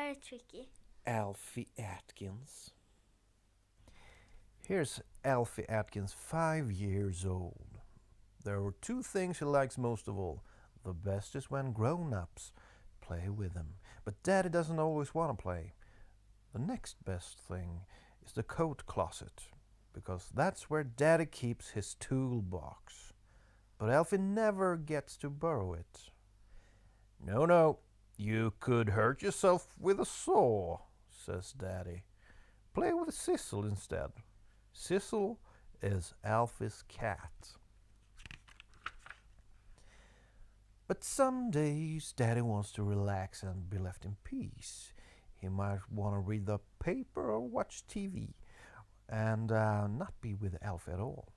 very tricky. Alfie Atkins. Here's Alfie Atkins, 5 years old. There are 2 things he likes most of all. The best is when grown-ups play with him. But Daddy doesn't always want to play. The next best thing is the coat closet, because that's where Daddy keeps his toolbox. But Alfie never gets to borrow it. No, you could hurt yourself with a saw, says Daddy. Play with Sissel instead. Sissel is Alfie's cat. But some days Daddy wants to relax and be left in peace. He might want to read the paper or watch TV and not be with Alfie at all.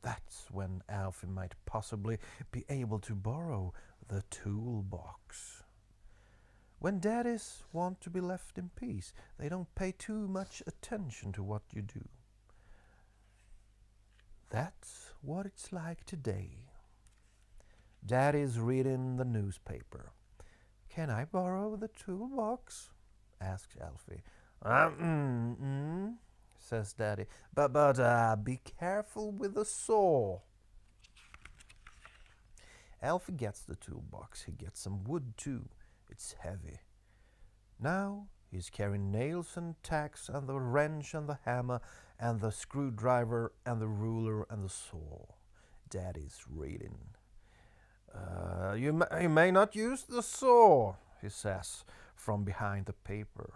That's when Alfie might possibly be able to borrow the toolbox. When daddies want to be left in peace, they don't pay too much attention to what you do. That's what it's like today. Daddy's reading the newspaper. Can I borrow the toolbox? Asks Alfie. Says Daddy. But be careful with the saw. Alfie gets the toolbox. He gets some wood too. It's heavy. Now he's carrying nails and tacks and the wrench and the hammer and the screwdriver and the ruler and the saw. Daddy's reading. You may not use the saw, he says from behind the paper.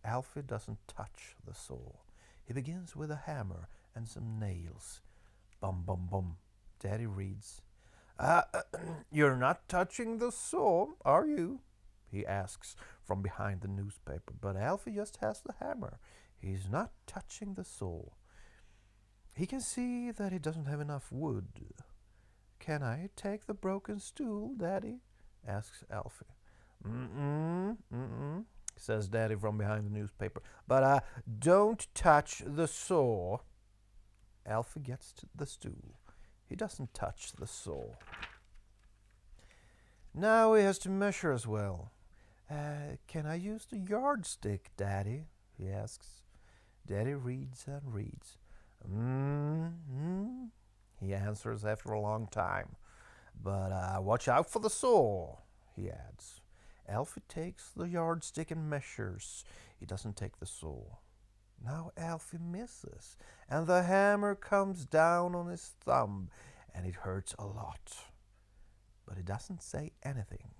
Alfie doesn't touch the saw. He begins with a hammer and some nails. Bum, bum, bum. Daddy reads. You're not touching the saw, are you? He asks from behind the newspaper. But Alfie just has the hammer. He's not touching the saw. He can see that he doesn't have enough wood. Can I take the broken stool, Daddy? Asks Alfie. Says Daddy from behind the newspaper. But don't touch the saw. Alfie gets to the stool. He doesn't touch the saw. Now he has to measure as well. Can I use the yardstick, Daddy? He asks. Daddy reads and reads. He answers after a long time. But watch out for the saw, he adds. Alfie takes the yardstick and measures. He doesn't take the saw. Now Alfie misses, and the hammer comes down on his thumb, and it hurts a lot. But he doesn't say anything.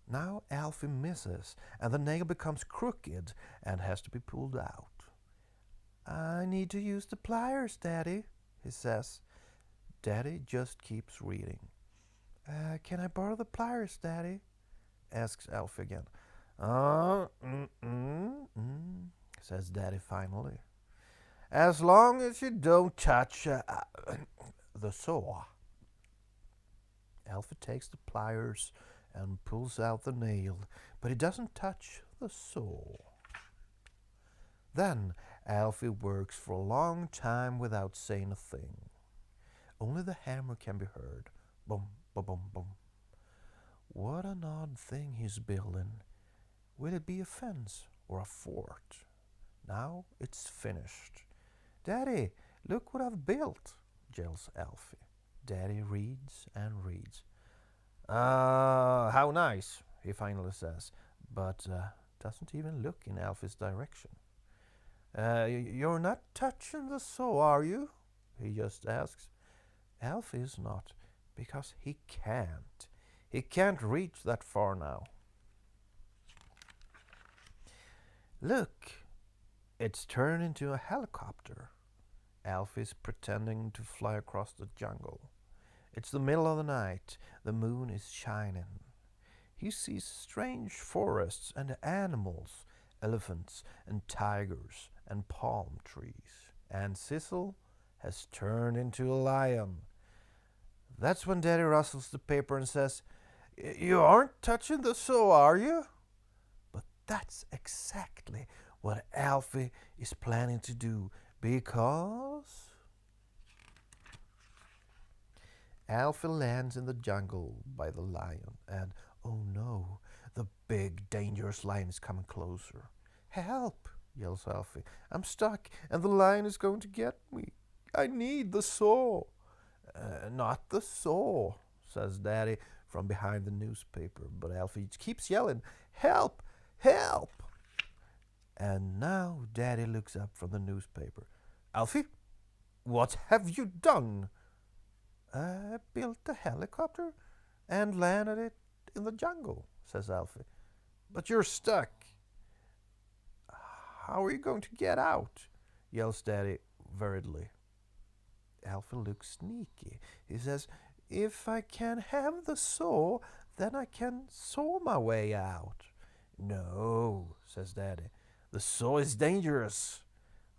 Now Alfie misses, and the nail becomes crooked and has to be pulled out. I need to use the pliers, Daddy, he says. Daddy just keeps reading. Can I borrow the pliers, Daddy? Asks Alfie again. Says Daddy finally. As long as you don't touch the saw. Alfie takes the pliers and pulls out the nail, but he doesn't touch the saw. Then Alfie works for a long time without saying a thing. Only the hammer can be heard. Boom, boom, boom, boom. What an odd thing he's building. Will it be a fence or a fort? Now it's finished. Daddy, look what I've built, yells Alfie. Daddy reads and reads. How nice, he finally says, but doesn't even look in Alfie's direction. You're not touching the saw, are you? He just asks. Alfie is not, because he can't. He can't reach that far now. Look, it's turned into a helicopter. Alfie's pretending to fly across the jungle. It's the middle of the night. The moon is shining. He sees strange forests and animals, elephants and tigers and palm trees. And Sissel has turned into a lion. That's when Daddy rustles the paper and says, You aren't touching the saw, are you? But that's exactly what Alfie is planning to do, because Alfie lands in the jungle by the lion, and oh no, The big, dangerous lion is coming closer. Help, yells Alfie. I'm stuck and the lion is going to get me. I need the saw. Not the saw, says Daddy from behind the newspaper. But Alfie keeps yelling, help, help. And now Daddy looks up from the newspaper. Alfie, what have you done? I built a helicopter and landed it in the jungle, says Alfie. But you're stuck. How are you going to get out? Yells Daddy worriedly. Alfie looks sneaky. He says, if I can have the saw, then I can saw my way out. No, says Daddy. The saw is dangerous.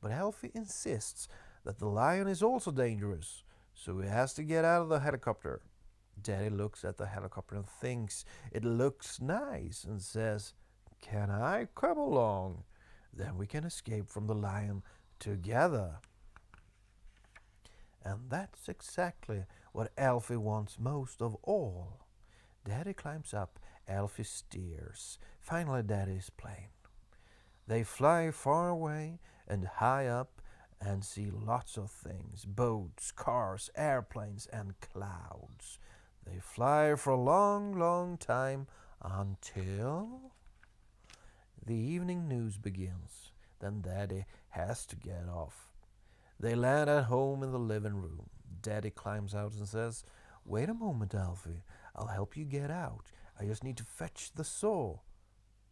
But Alfie insists that the lion is also dangerous, so he has to get out of the helicopter. Daddy looks at the helicopter and thinks it looks nice and says, can I come along? Then we can escape from the lion together. And that's exactly what Alfie wants most of all. Daddy climbs up, Alfie steers. Finally, Daddy's plane. They fly far away and high up and see lots of things, boats, cars, airplanes, and clouds. They fly for a long, long time until the evening news begins. Then Daddy has to get off. They land at home in the living room. Daddy climbs out and says, wait a moment, Alfie. I'll help you get out. I just need to fetch the saw.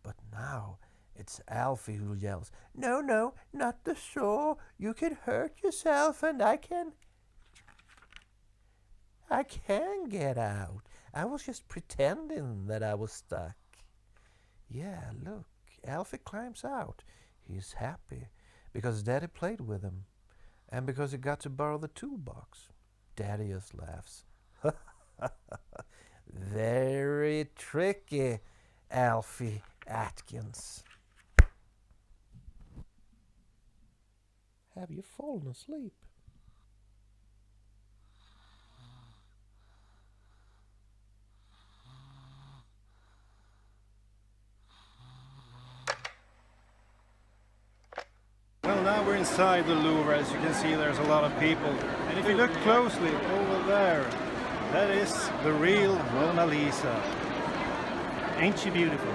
But now it's Alfie who yells, no, no, not the saw. You can hurt yourself and I can get out. I was just pretending that I was stuck. Yeah, look, Alfie climbs out. He's happy because Daddy played with him and because he got to borrow the toolbox. Daddy just laughs. Very tricky, Alfie Atkins. Have you fallen asleep? Well, now we're inside the Louvre. As you can see, there's a lot of people. And if you look closely over there, that is the real Mona Lisa. Ain't she beautiful?